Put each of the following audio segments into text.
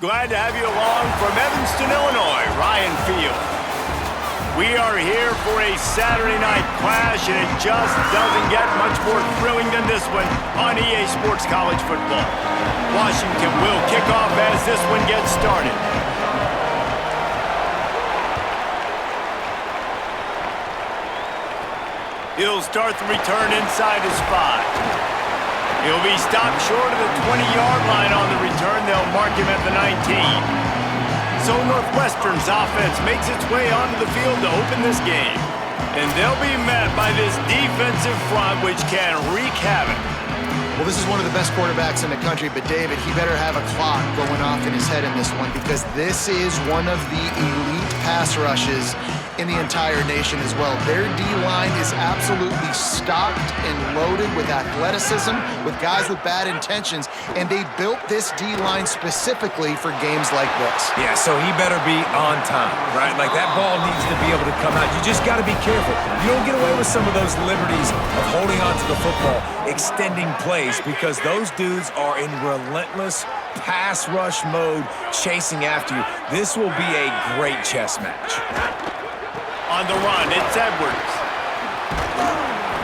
Glad to have you along from Evanston, Illinois, Ryan Field. We are here for a Saturday night clash, and it just doesn't get much more thrilling than this one on EA Sports College Football. Washington will kick off as this one gets started. He'll start the return inside his 5. He'll be stopped short of the 20-yard line on the return. They'll mark him at the 19. So Northwestern's offense makes its way onto the field to open this game. And they'll be met by this defensive front, which can wreak havoc. Well, this is one of the best quarterbacks in the country, but David, he better have a clock going off in his head in this one, because this is one of the elite pass rushes in the entire nation as well. Their D-line is absolutely stocked and loaded with athleticism, with guys with bad intentions, and they built this D-line specifically for games like this. Yeah, so he better be on time, right? Like, that ball needs to be able to come out. You just got to be careful. You don't get away with some of those liberties of holding on to the football, extending plays, because those dudes are in relentless pass rush mode, chasing after you. This will be a great chess match. On the run, it's Edwards.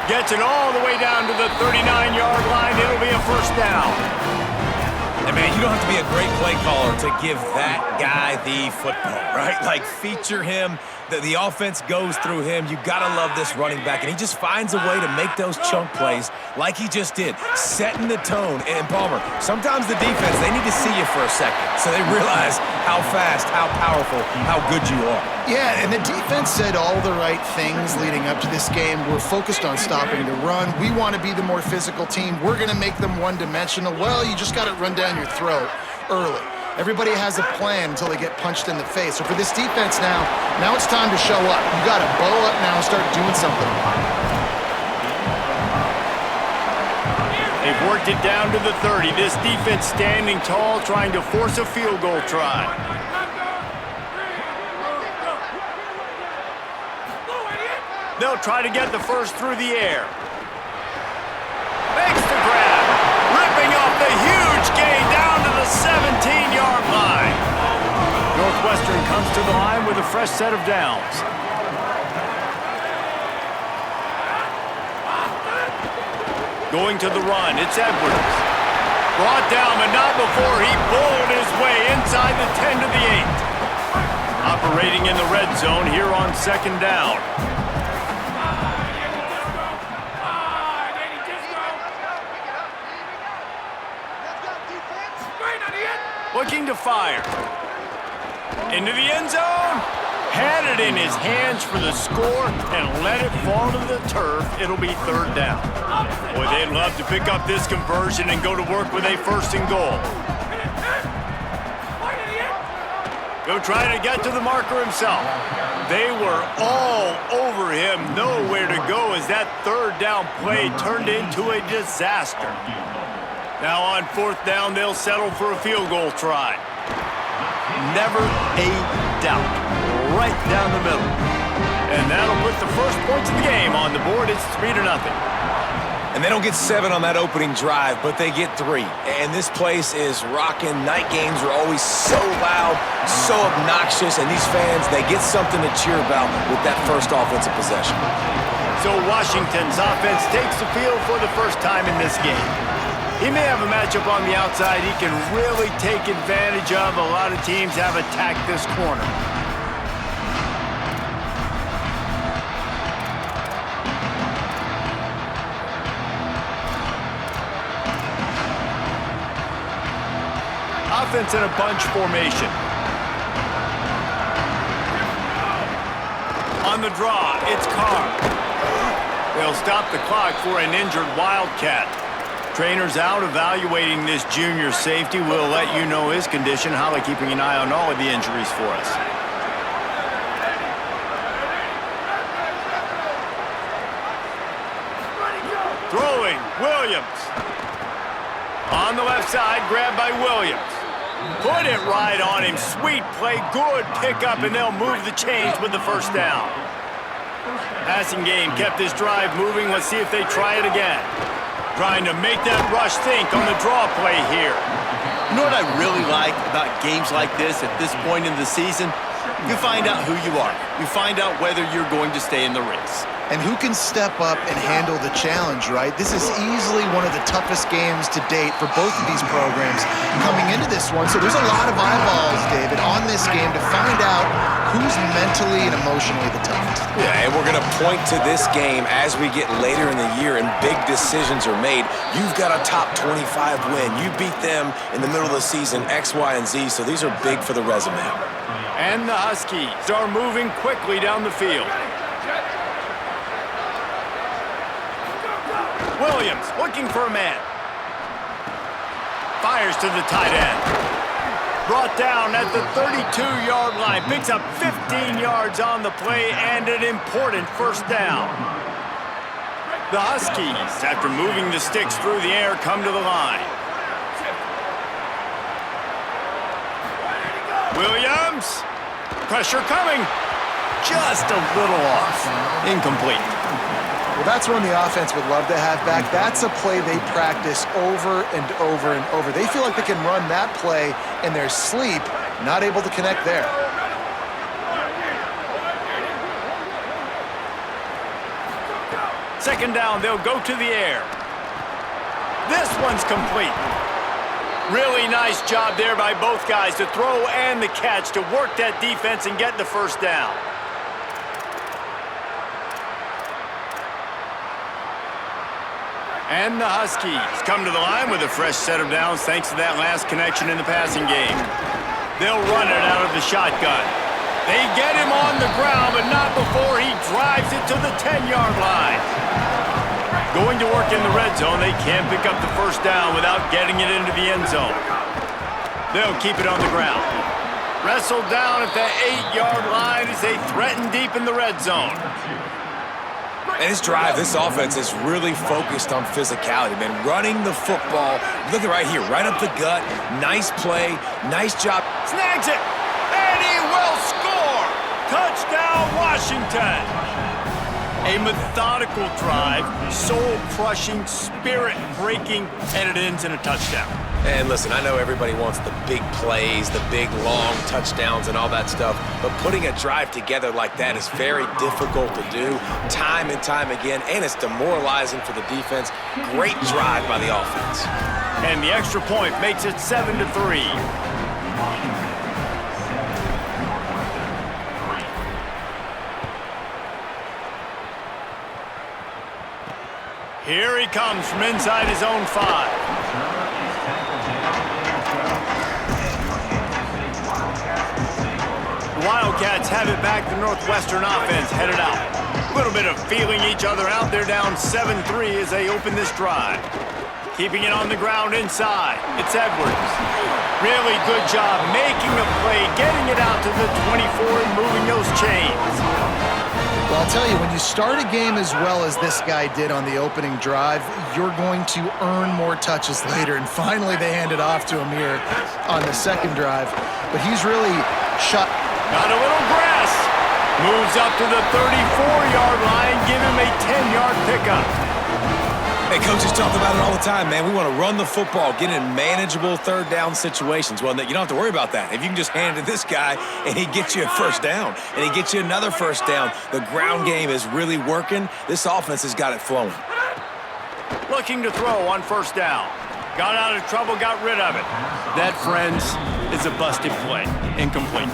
Gets it all the way down to the 39-yard line. It'll be a first down. And, man, you don't have to be a great play caller to give that guy the football, right? Like, feature him. The offense goes through him. You got to love this running back. And he just finds a way to make those chunk plays like he just did, setting the tone. And, Palmer, sometimes the defense, they need to see you for a second so they realize how fast, how powerful, how good you are. Yeah, and the defense said all the right things leading up to this game. We're focused on stopping the run. We want to be the more physical team. We're going to make them one-dimensional. Well, you just got to run down your throat early. Everybody has a plan until they get punched in the face. So for this defense now it's time to show up. You got to bow up now and start doing something. They've worked it down to the 30. This defense standing tall, trying to force a field goal try. They'll try to get the first through the air. Makes the grab. Ripping off the huge gain down to the 17-yard line. Northwestern comes to the line with a fresh set of downs. Going to the run, it's Edwards. Brought down, but not before he bowled his way inside the 10 to the 8. Operating in the red zone here on second down. Looking to fire. Into the end zone. Had it in his hands for the score and let it fall to the turf. It'll be third down. Boy, they'd love to pick up this conversion and go to work with a first and goal. He'll try to get to the marker himself. They were all over him. Nowhere to go as that third down play turned into a disaster. Now on fourth down, they'll settle for a field goal try. Never a doubt. Right down the middle. And that'll put the first points of the game on the board. It's 3-0. And they don't get 7 on that opening drive, but they get 3. And this place is rocking. Night games are always so loud, so obnoxious, and these fans, they get something to cheer about with that first offensive possession. So Washington's offense takes the field for the first time in this game. He may have a matchup on the outside he can really take advantage of. A lot of teams have attacked this corner. Offense in a bunch formation. On the draw, it's Carr. They'll stop the clock for an injured Wildcat. Trainers out evaluating this junior safety. We'll let you know his condition. Holly keeping an eye on all of the injuries for us. Throwing, Williams. On the left side, grabbed by Williams. Put it right on him. Sweet play, good pickup, and they'll move the chains with the first down. Passing game kept this drive moving. Let's see if they try it again. Trying to make that rush think on the draw play here. You know what I really like about games like this at this point in the season? You find out who you are. You find out whether you're going to stay in the race. And who can step up and handle the challenge, right? This is easily one of the toughest games to date for both of these programs coming into this one. So there's a lot of eyeballs, David, on this game to find out who's mentally and emotionally the toughest. Yeah, and we're going to point to this game as we get later in the year and big decisions are made. You've got a top 25 win. You beat them in the middle of the season, X, Y, and Z, so these are big for the resume. And the Huskies are moving quickly down the field. Williams looking for a man. Fires to the tight end. Brought down at the 32-yard line. Picks up 15 yards on the play and an important first down. The Huskies, after moving the sticks through the air, come to the line. Williams. Pressure coming. Just a little off. Incomplete. Well, that's one the offense would love to have back. That's a play they practice over and over and over. They feel like they can run that play in their sleep, not able to connect there. Second down, they'll go to the air. This one's complete. Really nice job there by both guys to throw and the catch to work that defense and get the first down. And the Huskies come to the line with a fresh set of downs thanks to that last connection in the passing game. They'll run it out of the shotgun. They get him on the ground, but not before he drives it to the 10-yard line. Going to work in the red zone, they can't pick up the first down without getting it into the end zone. They'll keep it on the ground. Wrestled down at the 8-yard line as they threaten deep in the red zone. And this drive, this offense is really focused on physicality, man. Running the football. Look at right here, right up the gut. Nice play, nice job. Snags it, and he will score! Touchdown, Washington! A methodical drive, soul-crushing, spirit-breaking, and it ends in a touchdown. And listen, I know everybody wants the big plays, the big, long touchdowns and all that stuff, but putting a drive together like that is very difficult to do time and time again, and it's demoralizing for the defense. Great drive by the offense. And the extra point makes it 7-3. Here he comes from inside his own 5. The Wildcats have it back. The Northwestern offense headed out. A little bit of feeling each other out. They're down 7-3 as they open this drive. Keeping it on the ground inside. It's Edwards. Really good job making a play, getting it out to the 24 and moving those chains. Well, I'll tell you, when you start a game as well as this guy did on the opening drive, you're going to earn more touches later. And finally, they hand it off to Amir on the second drive. But he's really shot. Got a little grass. Moves up to the 34-yard line. Give him a 10-yard pickup. Hey, coaches talk about it all the time, man. We want to run the football, get in manageable third down situations. Well, you don't have to worry about that. If you can just hand it to this guy and he gets you a first down and he gets you another first down, the ground game is really working. This offense has got it flowing. Looking to throw on first down. Got out of trouble, got rid of it. That, friends, is a busted play. Incomplete.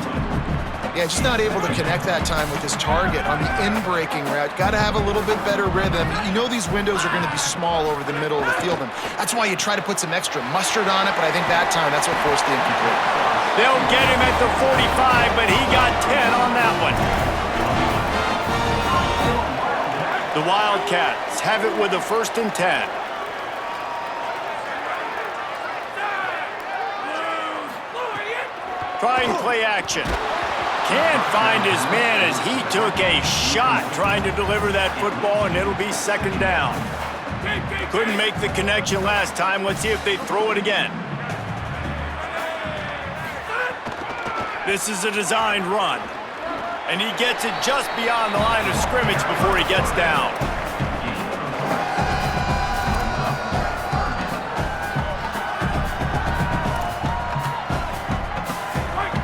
Yeah, just not able to connect that time with his target on the in-breaking route. Got to have a little bit better rhythm. You know these windows are going to be small over the middle of the field, and that's why you try to put some extra mustard on it, but I think that time that's what forced the incomplete. They'll get him at the 45, but he got 10 on that one. The Wildcats have it with a 1st and 10. Trying play action. Can't find his man as he took a shot trying to deliver that football, and it'll be 2nd down. Couldn't make the connection last time. Let's see if they throw it again. This is a designed run, and he gets it just beyond the line of scrimmage before he gets down.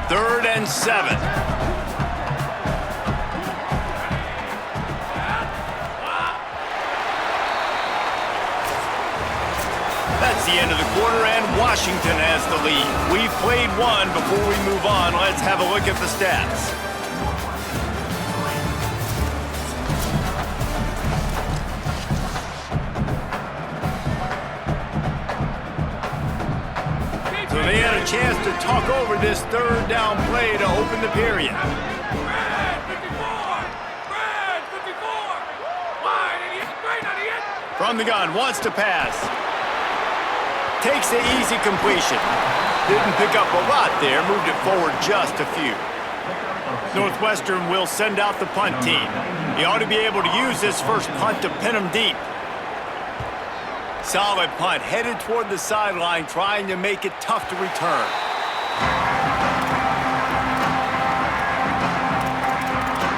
3rd and 7. That's the end of the quarter, and Washington has the lead. We've played one. Before we move on, let's have a look at the stats. So they had a chance to talk over this 3rd down play to open the period. From the gun, wants to pass. Takes the easy completion. Didn't pick up a lot there, moved it forward just a few. Northwestern will send out the punt team. He ought to be able to use this first punt to pin him deep. Solid punt, headed toward the sideline, trying to make it tough to return.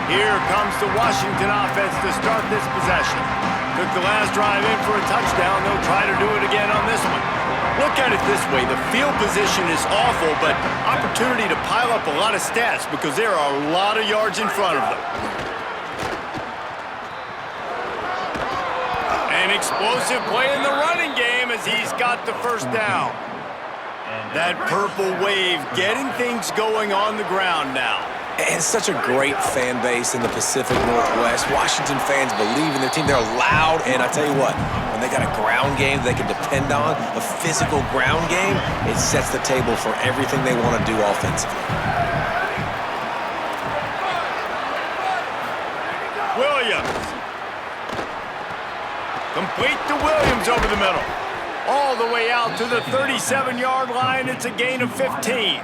Here comes the Washington offense to start this possession. Took the last drive in for a touchdown. They'll try to do it again on this one. Look at it this way. The field position is awful, but opportunity to pile up a lot of stats because there are a lot of yards in front of them. An explosive play in the running game as he's got the first down. That purple wave getting things going on the ground now. And such a great fan base in the Pacific Northwest. Washington fans believe in their team. They're loud, and I tell you what, when they got a ground game they can depend on, a physical ground game, it sets the table for everything they want to do offensively. Williams. Complete to Williams over the middle. All the way out to the 37-yard line. It's a gain of 15.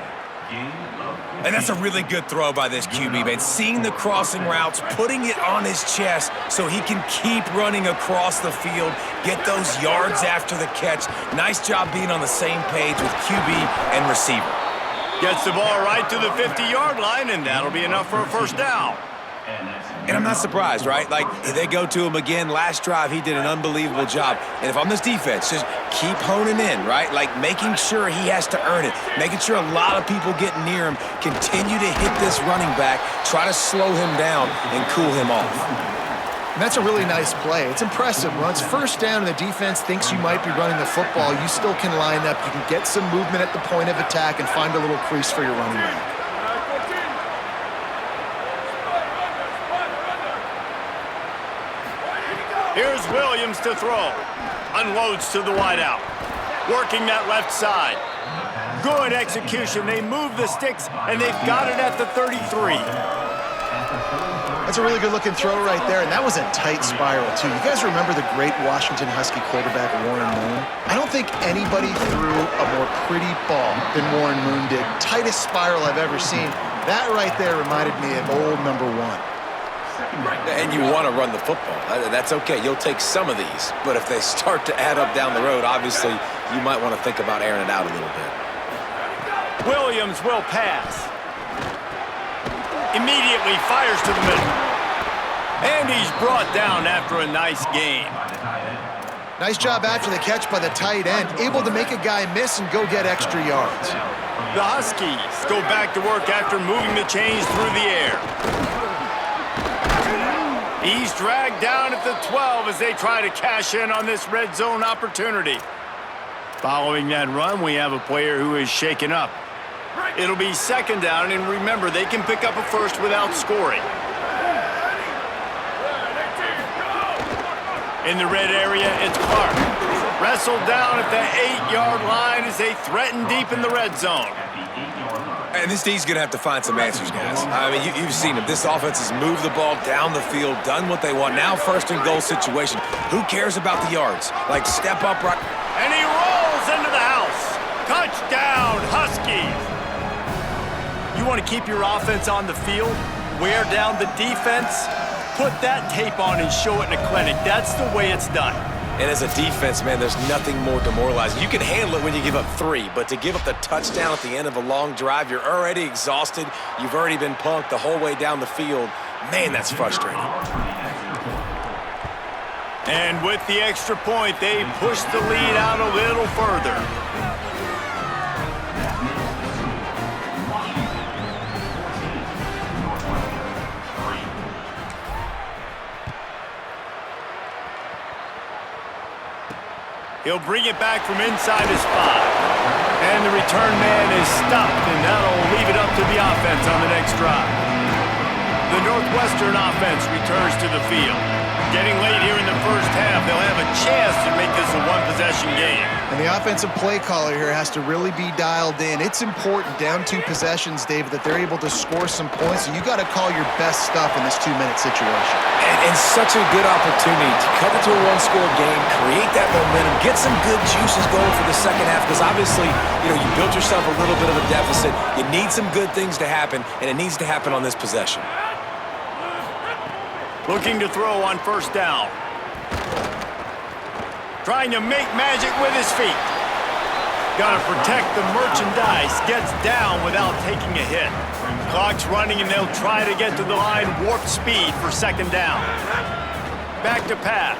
And that's a really good throw by this QB, man. Seeing the crossing routes, putting it on his chest so he can keep running across the field, get those yards after the catch. Nice job being on the same page with QB and receiver. Gets the ball right to the 50-yard line, and that'll be enough for a first down. And I'm not surprised, right? Like, they go to him again. Last drive, he did an unbelievable job. And if I'm this defense, just keep honing in, right? Like, making sure he has to earn it. Making sure a lot of people get near him. Continue to hit this running back. Try to slow him down and cool him off. And that's a really nice play. It's impressive. When it's first down and the defense thinks you might be running the football, you still can line up. You can get some movement at the point of attack and find a little crease for your running back. Here's Williams to throw. Unloads to the wideout. Working that left side. Good execution. They move the sticks, and they've got it at the 33. That's a really good-looking throw right there, and that was a tight spiral, too. You guys remember the great Washington Husky quarterback, Warren Moon? I don't think anybody threw a more pretty ball than Warren Moon did. Tightest spiral I've ever seen. That right there reminded me of old number 1. And you want to run the football. That's okay. You'll take some of these. But if they start to add up down the road, obviously, you might want to think about airing it out a little bit. Williams will pass. Immediately fires to the middle. And he's brought down after a nice gain. Nice job after the catch by the tight end. Able to make a guy miss and go get extra yards. The Huskies go back to work after moving the chains through the air. He's dragged down at the 12 as they try to cash in on this red zone opportunity. Following that run, we have a player who is shaken up. It'll be second down, and remember, they can pick up a first without scoring. In the red area, it's Clark. Wrestled down at the 8-yard line as they threaten deep in the red zone. And this D's going to have to find some answers, guys. I mean, you've seen him. This offense has moved the ball down the field, done what they want. Now first and goal situation. Who cares about the yards? Like, step up right. And he rolls into the house. Touchdown, Huskies. You want to keep your offense on the field? Wear down the defense? Put that tape on and show it in a clinic. That's the way it's done. And as a defense, man, there's nothing more demoralizing. You can handle it when you give up 3, but to give up the touchdown at the end of a long drive, you're already exhausted. You've already been punked the whole way down the field. Man, that's frustrating. And with the extra point, they push the lead out a little further. He'll bring it back from inside his 5. And the return man is stopped, and that'll leave it up to the offense on the next drive. The Northwestern offense returns to the field. Getting late here in the first half, they'll have a chance to make this a one-possession game. And the offensive play caller here has to really be dialed in. It's important down 2 possessions, David, that they're able to score some points. And you got to call your best stuff in this 2-minute situation. And such a good opportunity to cut it to a one-score game, create that momentum, get some good juices going for the second half. Because obviously, you built yourself a little bit of a deficit. You need some good things to happen, and it needs to happen on this possession. Looking to throw on first down. Trying to make magic with his feet. Got to protect the merchandise. Gets down without taking a hit. Clock's running, and they'll try to get to the line warp speed for second down. Back to pass.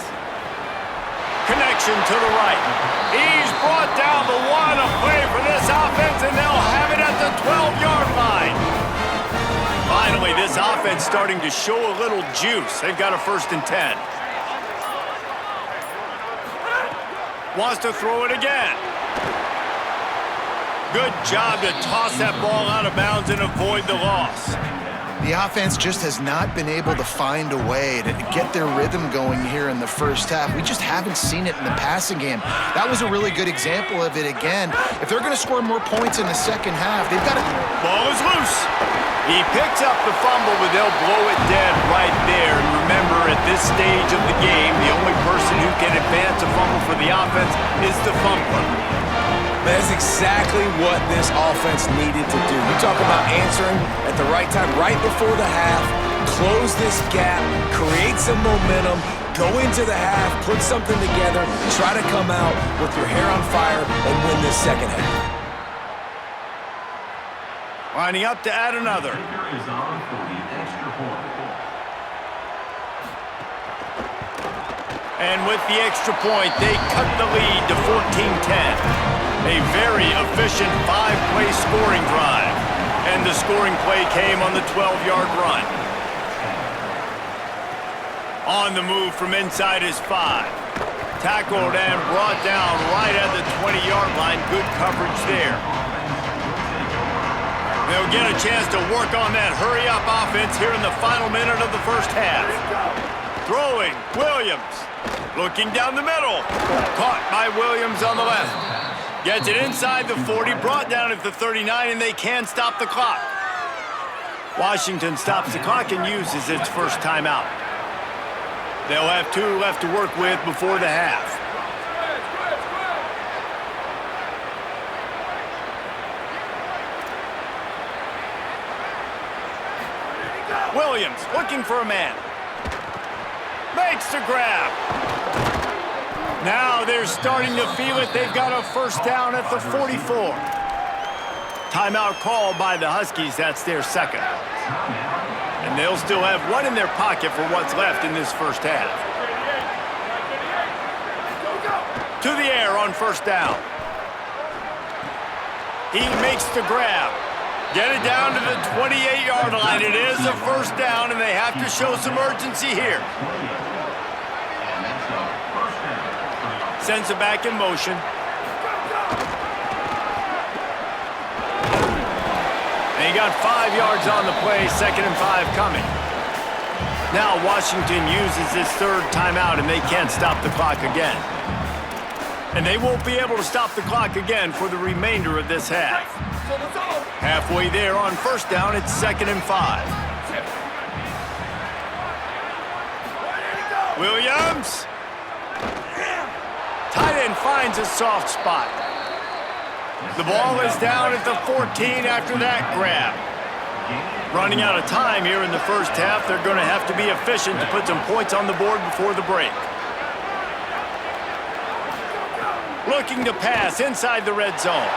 Connection to the right. He's brought down the 1, a play for this offense, and they'll have it at the 12-yard line. Finally, this offense starting to show a little juice. They've got a 1st and 10. Wants to throw it again. Good job to toss that ball out of bounds and avoid the loss. The offense just has not been able to find a way to get their rhythm going here in the first half. We just haven't seen it in the passing game. That was a really good example of it again. If they're going to score more points in the second half, they've got to... Ball is loose. He picks up the fumble, but they'll blow it dead right there. And remember, at this stage of the game, the only person who can advance a fumble for the offense is the fumbler. That's exactly what this offense needed to do. You talk about answering at the right time, right before the half, close this gap, create some momentum, go into the half, put something together, try to come out with your hair on fire and win this second half. Lining up to add another. And with the extra point, they cut the lead to 14-10. A very efficient 5-play scoring drive. And the scoring play came on the 12-yard run. On the move from inside his 5. Tackled and brought down right at the 20-yard line. Good coverage there. They'll get a chance to work on that hurry-up offense here in the final minute of the first half. Throwing, Williams. Looking down the middle. Caught by Williams on the left. Gets it inside the 40, brought down at the 39, and they can stop the clock. Washington stops the clock and uses its first timeout. They'll have 2 left to work with before the half. Williams looking for a man. Makes the grab. Now they're starting to feel it. They've got a first down at the 44. Timeout called by the Huskies. That's their second. And they'll still have 1 in their pocket for what's left in this first half. To the air on first down. He makes the grab. Get it down to the 28-yard line. It is a first down, and they have to show some urgency here. Sends it back in motion. And he got 5 yards on the play, 2nd and 5 coming. Now Washington uses his 3rd timeout, and they can't stop the clock again. And they won't be able to stop the clock again for the remainder of this half. Halfway there on first down, it's 2nd and 5. Williams. Tight end finds a soft spot. The ball is down at the 14 after that grab. Running out of time here in the first half, they're going to have to be efficient to put some points on the board before the break. Looking to pass inside the red zone.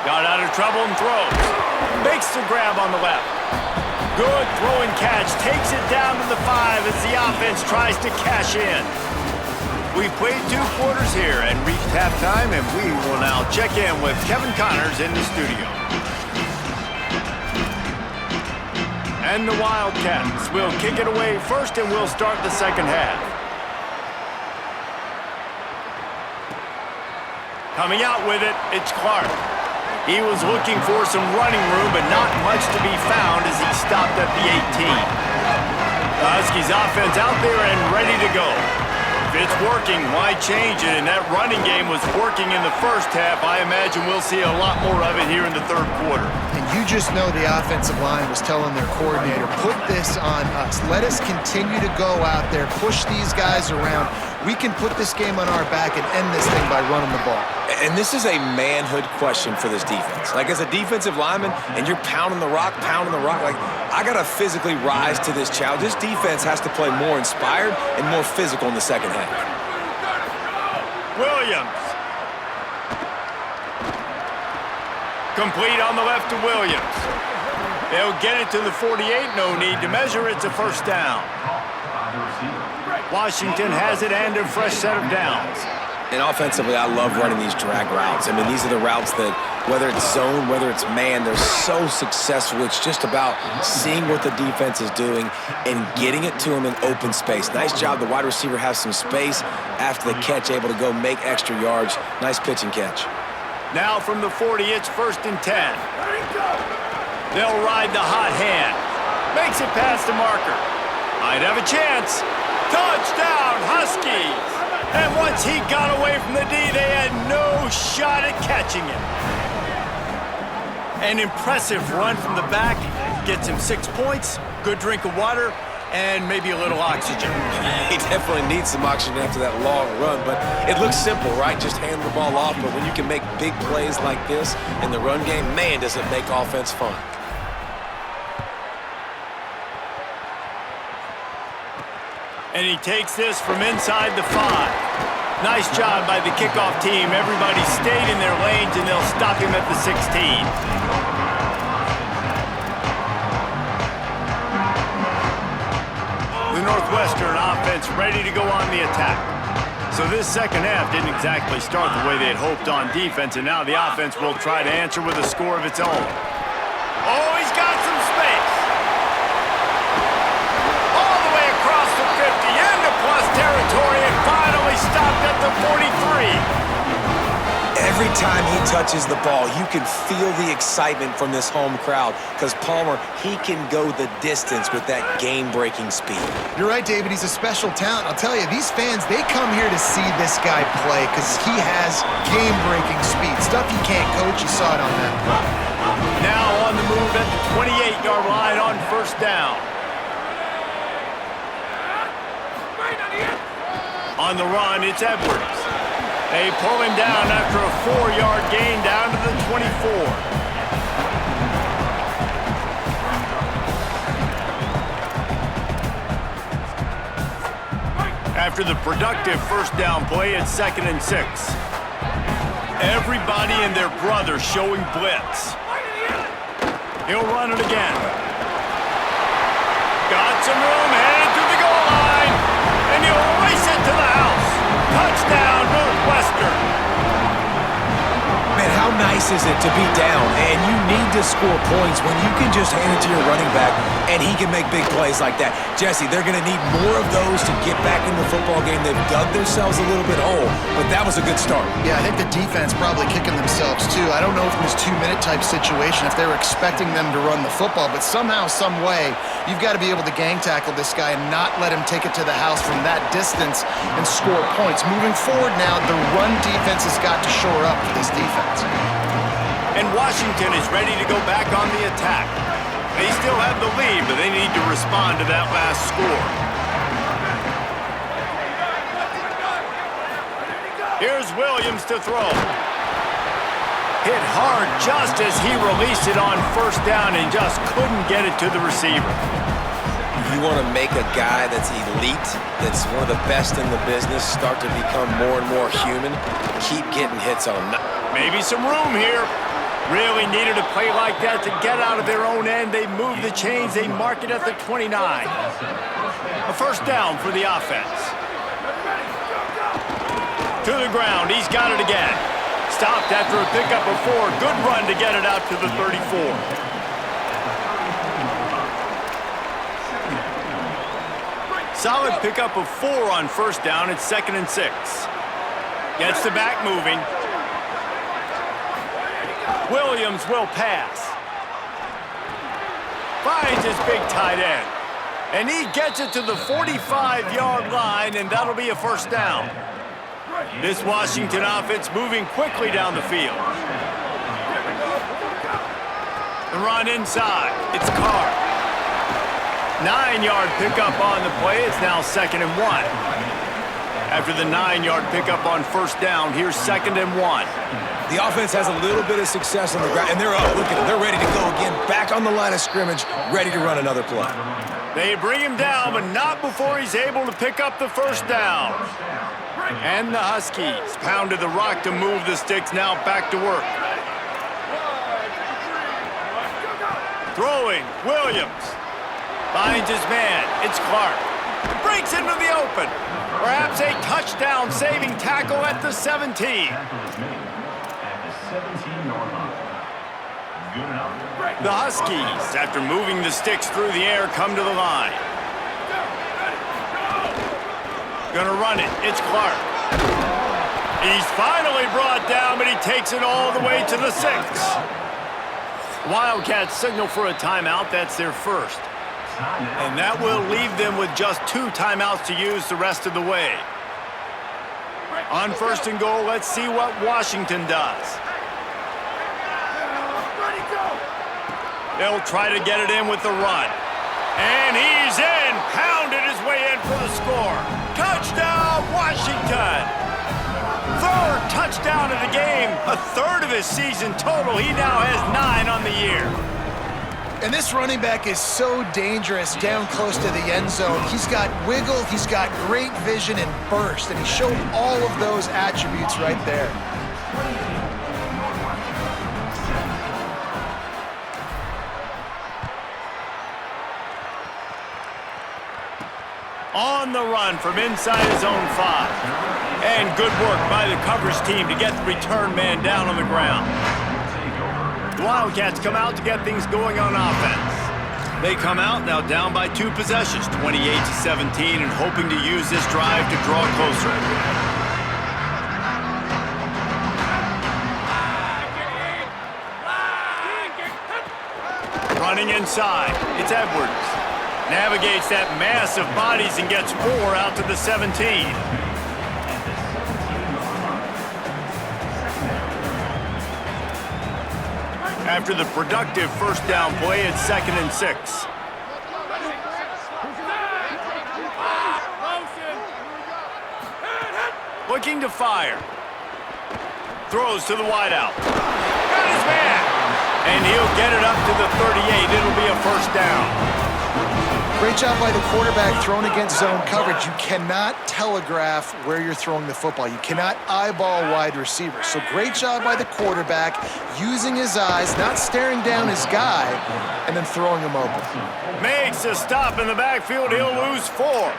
Got out of trouble and throws. Makes the grab on the left. Good throw and catch. Takes it down to the 5 as the offense tries to cash in. We've played 2 quarters here and reached halftime, and we will now check in with Kevin Connors in the studio. And the Wildcats will kick it away first, and we'll start the second half. Coming out with it, it's Clark. He was looking for some running room, but not much to be found as he stopped at the 18. The Huskies offense out there and ready to go. If it's working, why change it? And that running game was working in the first half. I imagine we'll see a lot more of it here in the third quarter. And you just know the offensive line was telling their coordinator, put this on us. Let us continue to go out there, push these guys around. We can put this game on our back and end this thing by running the ball. And this is a manhood question for this defense. Like, as a defensive lineman, and you're pounding the rock, like, I got to physically rise to this challenge. This defense has to play more inspired and more physical in the second half. Williams. Complete on the left to Williams. They'll get it to the 48. No need to measure. It's a first down. Washington has it and a fresh set of downs. And offensively, I love running these drag routes. I mean, these are the routes that, whether it's zone, whether it's man, they're so successful. It's just about seeing what the defense is doing and getting it to them in open space. Nice job. The wide receiver has some space after the catch, able to go make extra yards. Nice pitch and catch. Now from the 40, it's 1st and 10. They'll ride the hot hand. Makes it past the marker. Might have a chance. Touchdown, Huskies! And once he got away from the D, they had no shot at catching him. An impressive run from the back. Gets him 6 points, good drink of water, and maybe a little oxygen. He definitely needs some oxygen after that long run, but it looks simple, right? Just hand the ball off, but when you can make big plays like this in the run game, man, does it make offense fun. And he takes this from inside the 5. Nice job by the kickoff team. Everybody stayed in their lanes, and they'll stop him at the 16. The Northwestern offense ready to go on the attack. So this second half didn't exactly start the way they had hoped on defense, and now the offense will try to answer with a score of its own. Oh, he's got some space. All the way across the 50 into plus territory and finally stopped at the 43. Every time he touches the ball, you can feel the excitement from this home crowd because Palmer, he can go the distance with that game-breaking speed. You're right, David. He's a special talent. I'll tell you, these fans, they come here to see this guy play because he has game-breaking speed. Stuff you can't coach. You saw it on that play. Now on the move at the 28-yard line on 1st down. On the run, it's Edwards. They pull him down after a 4-yard gain down to the 24. After the productive first down play, it's 2nd and 6. Everybody and their brother showing blitz. He'll run it again. Got some room, headed to the goal line, and he'll race it to the house. Touchdown, Northwestern. Man, how nice is it to be down and you need to score points when you can just hand it to your running back and he can make big plays like that. Jesse, they're going to need more of those to get back in the football game. They've dug themselves a little bit whole, but that was a good start. Yeah, I think the defense probably kicking themselves too. I don't know if it was 2-minute type situation, if they were expecting them to run the football, but somehow, some way, you've got to be able to gang tackle this guy and not let him take it to the house from that distance and score points. Moving forward now, the run defense has got to shore up for this defense. And Washington is ready to go back on the attack. They still have the lead, but they need to respond to that last score. Here's Williams to throw. Hit hard just as he released it on 1st down and just couldn't get it to the receiver. You want to make a guy that's elite, that's one of the best in the business, start to become more and more human, keep getting hits on him. Maybe some room here. Really needed a play like that to get out of their own end. They move the chains. They mark it at the 29. A 1st down for the offense. To the ground. He's got it again. Stopped after a pickup of 4. Good run to get it out to the 34. Solid pickup of 4 on 1st down. It's 2nd and 6. Gets the back moving. Williams will pass. Finds his big tight end. And he gets it to the 45-yard line, and that'll be a first down. This Washington offense moving quickly down the field. The run inside. It's Carr. 9-yard pickup on the play. It's now 2nd and 1. After the 9-yard pickup on first down, here's 2nd and 1. The offense has a little bit of success on the ground, and they're up. Look at them. They're ready to go again. Back on the line of scrimmage, ready to run another play. They bring him down, but not before he's able to pick up the first down. And the Huskies pounded the rock to move the sticks, now back to work. Throwing, Williams. Finds his man, it's Clark. Breaks into the open. Perhaps a touchdown-saving tackle at the 17. The Huskies, after moving the sticks through the air, come to the line. Gonna run it. It's Clark. He's finally brought down, but he takes it all the way to the 6. Wildcats signal for a timeout. That's their first. And that will leave them with just 2 timeouts to use the rest of the way. On 1st and goal, let's see what Washington does. They'll try to get it in with the run. And he's in. Pounded his way in for the score. Touchdown, Washington. 3rd touchdown of the game. A 3rd of his season total. He now has 9 on the year. And this running back is so dangerous down close to the end zone. He's got wiggle, he's got great vision and burst, and he showed all of those attributes right there. On the run from inside his own 5. And good work by the coverage team to get the return man down on the ground. The Wildcats come out to get things going on offense. They come out now down by 2 possessions, 28-17, and hoping to use this drive to draw closer. Running inside, it's Edwards. Navigates that mass of bodies and gets 4 out to the 17. After the productive first down play, it's 2nd and 6. Looking to fire. Throws to the wideout. Got his man. And he'll get it up to the 38. It'll be a first down. Great job by the quarterback thrown against zone coverage. You cannot telegraph where you're throwing the football. You cannot eyeball wide receivers. So great job by the quarterback using his eyes, not staring down his guy, and then throwing him open. Makes a stop in the backfield. He'll lose 4.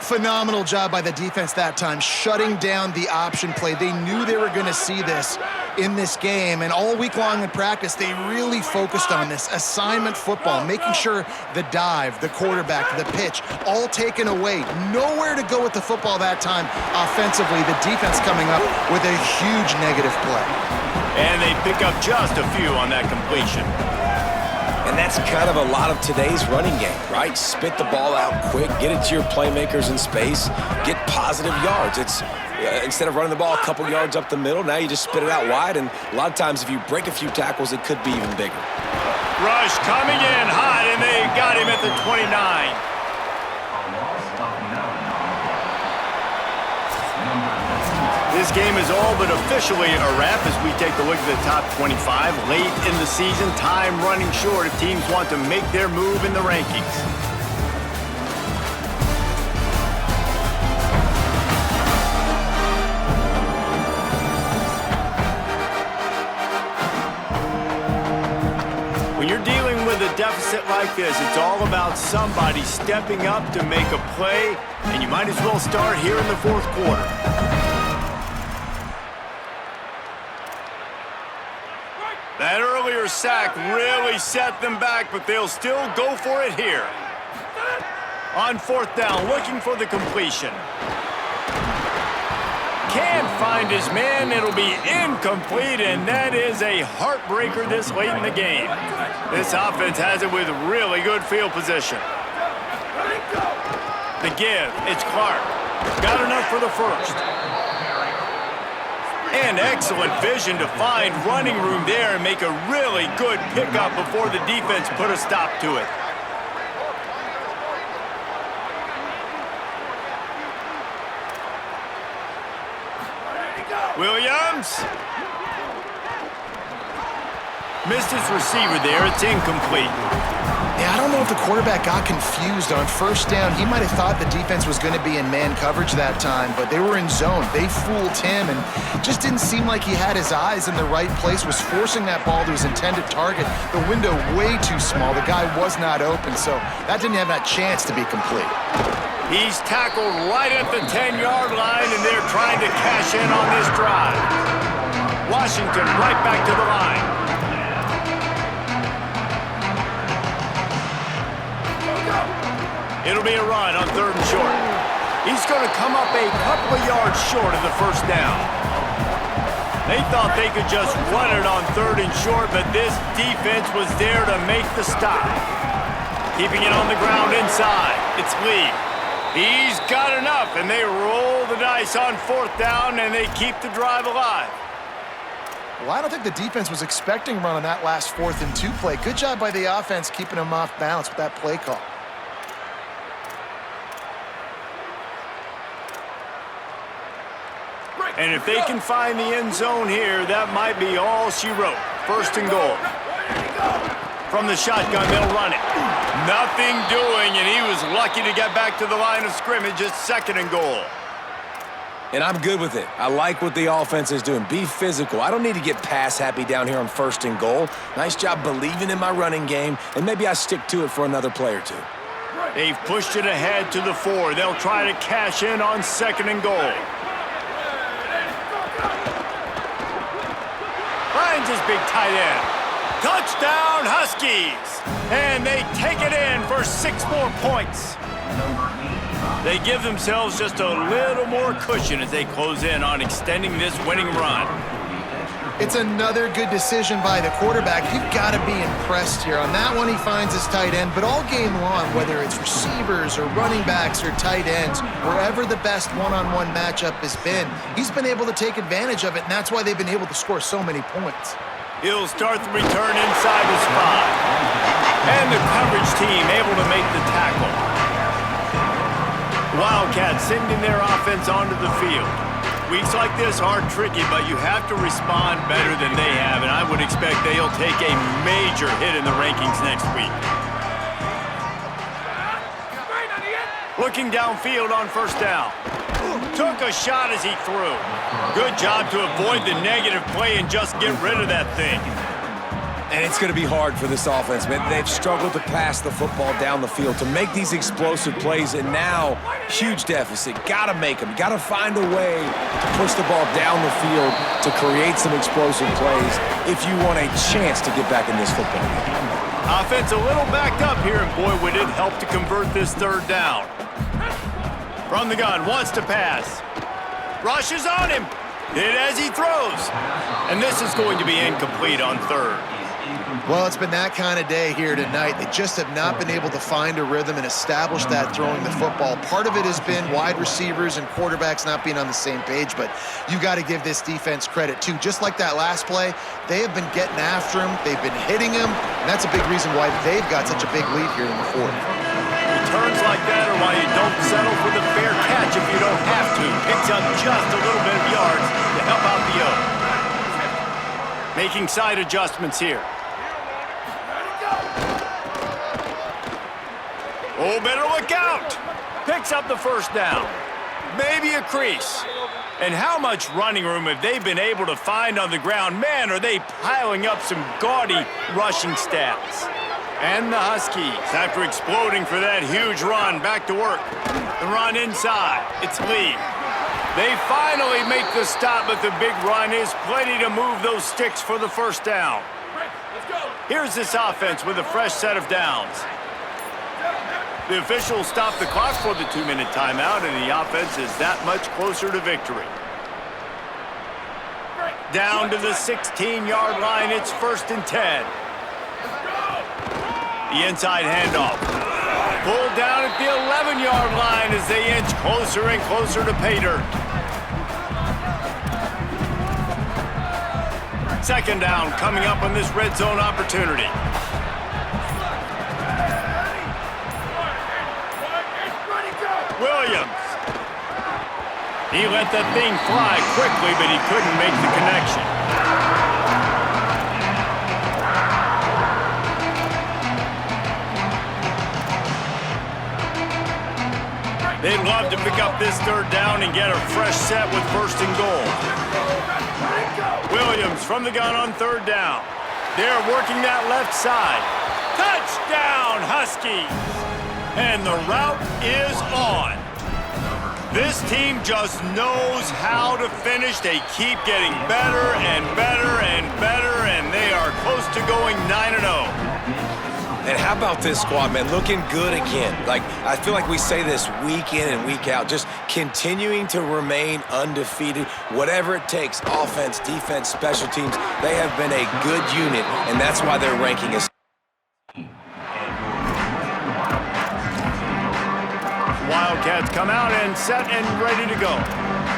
Phenomenal job by the defense that time, shutting down the option play. They knew they were going to see this in this game, and all week long in practice, they really focused on this assignment football, making sure the dive, the quarterback, the pitch, all taken away. Nowhere to go with the football that time offensively. The defense coming up with a huge negative play. And they pick up just a few on that completion. And that's kind of a lot of today's running game, right? Spit the ball out quick, get it to your playmakers in space, get positive yards. It's instead of running the ball a couple yards up the middle, now you just spit it out wide, and a lot of times if you break a few tackles, it could be even bigger. Rush coming in hot, and they got him at the 29. This game is all but officially a wrap as we take a look at the top 25. Late in the season, time running short if teams want to make their move in the rankings. When you're dealing with a deficit like this, it's all about somebody stepping up to make a play, and you might as well start here in the 4th quarter. That earlier sack really set them back, but they'll still go for it here. On 4th down, looking for the completion. can't find his man. It'll be incomplete, and that is a heartbreaker this late in the game. This offense has it with really good field position. The give, it's Clark. Got enough for the first. And excellent vision to find running room there and make a really good pickup before the defense put a stop to it. Williams. Missed his receiver there. It's incomplete. Yeah, I don't know if the quarterback got confused on first down. He might have thought the defense was going to be in man coverage that time, but they were in zone. They fooled him and just didn't seem like he had his eyes in the right place, was forcing that ball to his intended target. The window way too small. The guy was not open, so that didn't have that chance to be complete. He's tackled right at the 10-yard line, and they're trying to cash in on this drive. Washington right back to the line. It'll be a run on 3rd and short. He's going to come up a couple of yards short of the first down. They thought they could just run it on 3rd and short, but this defense was there to make the stop. Keeping it on the ground inside. It's Lee. He's got enough, and they roll the dice on 4th down, and they keep the drive alive. Well, I don't think the defense was expecting run on that last 4th and 2 play. Good job by the offense keeping them off balance with that play call. And if they can find the end zone here, that might be all she wrote. 1st and goal. From the shotgun, they'll run it. Nothing doing, and he was lucky to get back to the line of scrimmage. It's 2nd and goal. And I'm good with it. I like what the offense is doing. Be physical. I don't need to get pass happy down here on 1st and goal. Nice job believing in my running game, and maybe I stick to it for another play or two. They've pushed it ahead to the 4. They'll try to cash in on 2nd and goal. Finds his big tight end. Touchdown, Huskies! And they take it in for 6 more points. They give themselves just a little more cushion as they close in on extending this winning run. It's another good decision by the quarterback. You've got to be impressed here. On that one, he finds his tight end, but all game long, whether it's receivers or running backs or tight ends, wherever the best one-on-one matchup has been, he's been able to take advantage of it, and that's why they've been able to score so many points. He'll start the return inside the spot. And the coverage team able to make the tackle. Wildcats sending their offense onto the field. Weeks like this are tricky, but you have to respond better than they have, and I would expect they'll take a major hit in the rankings next week. Looking downfield on 1st down. Took a shot as he threw. Good job to avoid the negative play and just get rid of that thing. And it's going to be hard for this offense, man. They've struggled to pass the football down the field to make these explosive plays, and now, huge deficit. Got to make them. Got to find a way to push the ball down the field to create some explosive plays if you want a chance to get back in this football game. Offense a little backed up here, and boy, would it help to convert this 3rd down. From the gun, wants to pass. Rushes on him. Hit as he throws. And this is going to be incomplete on 3rd. Well, it's been that kind of day here tonight. They just have not been able to find a rhythm and establish that throwing the football. Part of it has been wide receivers and quarterbacks not being on the same page, but you got to give this defense credit, too. Just like that last play, they have been getting after him. They've been hitting him, and that's a big reason why they've got such a big lead here in the 4th. Returns like that are why you don't settle for the fair catch if you don't have to. Picks up just a little bit of yards to help out the O. Making side adjustments here. Oh, better look out. Picks up the 1st down. Maybe a crease. And how much running room have they been able to find on the ground? Man, are they piling up some gaudy rushing stats. And the Huskies, after exploding for that huge run, back to work. The run inside. It's Lee. They finally make the stop, but the big run is plenty to move those sticks for the 1st down. Here's this offense with a fresh set of downs. The officials stop the clock for the 2-minute timeout, and the offense is that much closer to victory. down to the 16-yard line. It's 1st and 10. The inside handoff. Pulled down at the 11-yard line as they inch closer and closer to pay dirt. 2nd down coming up on this red zone opportunity. Williams. He let that thing fly quickly, but he couldn't make the connection. They'd love to pick up this 3rd down and get a fresh set with 1st and goal. Williams from the gun on 3rd down. They're working that left side. Touchdown, Huskies! And the route is on. This team just knows how to finish. They keep getting better and better and better, and they are close to going 9-0. And how about this squad, man? Looking good again. Like, I feel like we say this week in and week out, just continuing to remain undefeated. Whatever it takes, offense, defense, special teams, they have been a good unit, and that's why their ranking is. Wildcats come out and set and ready to go.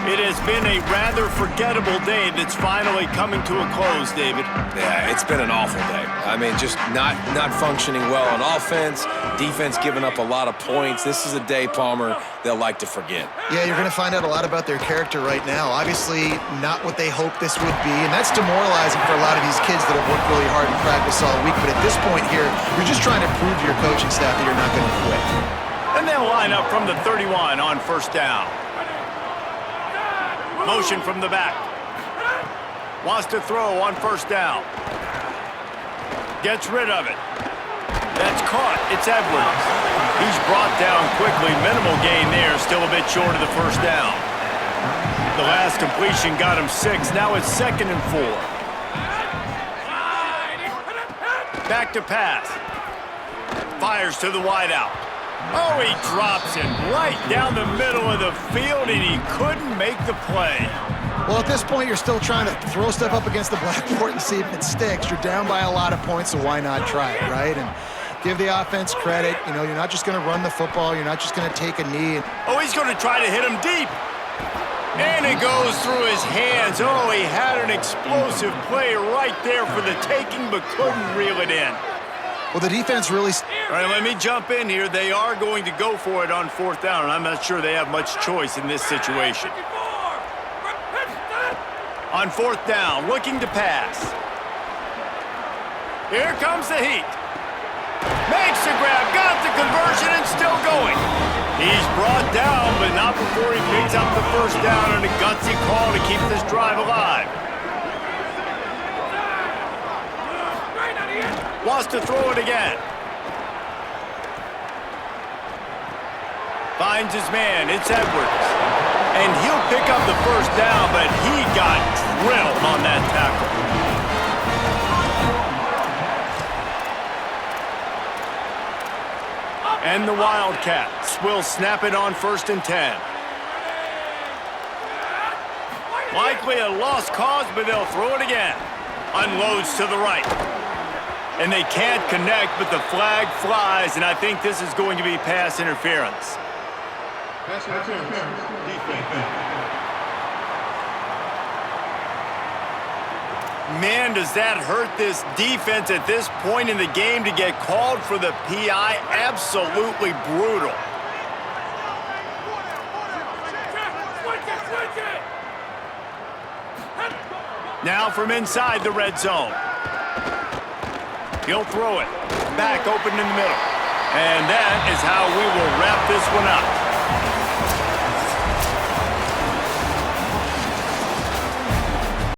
It has been a rather forgettable day that's finally coming to a close, David. Yeah, it's been an awful day. I mean, just not functioning well on offense, defense giving up a lot of points. This is a day, Palmer, they'll like to forget. Yeah, you're going to find out a lot about their character right now. Obviously, not what they hoped this would be, and that's demoralizing for a lot of these kids that have worked really hard in practice all week. But at this point here, you're just trying to prove to your coaching staff that you're not going to quit. And they'll line up from the 31 on 1st down. Motion from the back. Wants to throw on 1st down. Gets rid of it. That's caught. It's Edwards. He's brought down quickly. Minimal gain there. Still a bit short of the 1st down. The last completion got him 6. Now it's 2nd and 4. Back to pass. Fires to the wideout. Oh, he drops it right down the middle of the field, and he couldn't make the play. Well, at this point, you're still trying to throw stuff up against the blackboard and see if it sticks. You're down by a lot of points, so why not try it, right? And give the offense credit. You know, you're not just going to run the football. You're not just going to take a knee. Oh, he's going to try to hit him deep. And it goes through his hands. Oh, he had an explosive play right there for the taking, but couldn't reel it in. Well, the defense really... All right, let me jump in here. They are going to go for it on 4th down, and I'm not sure they have much choice in this situation. On 4th down, looking to pass. Here comes the heat. Makes the grab, got the conversion, and still going. He's brought down, but not before he picks up the 1st down and a gutsy call to keep this drive alive. Wants to throw it again. Finds his man. It's Edwards. And he'll pick up the 1st down, but he got drilled on that tackle. And the Wildcats will snap it on 1st and 10. Likely a lost cause, but they'll throw it again. Unloads to the right. And they can't connect, but the flag flies, and I think this is going to be pass interference. Pass interference. Defense. Man, does that hurt this defense at this point in the game to get called for the PI? Absolutely brutal. Now from inside the red zone. He'll throw it. Back open in the middle. And that is how we will wrap this one up.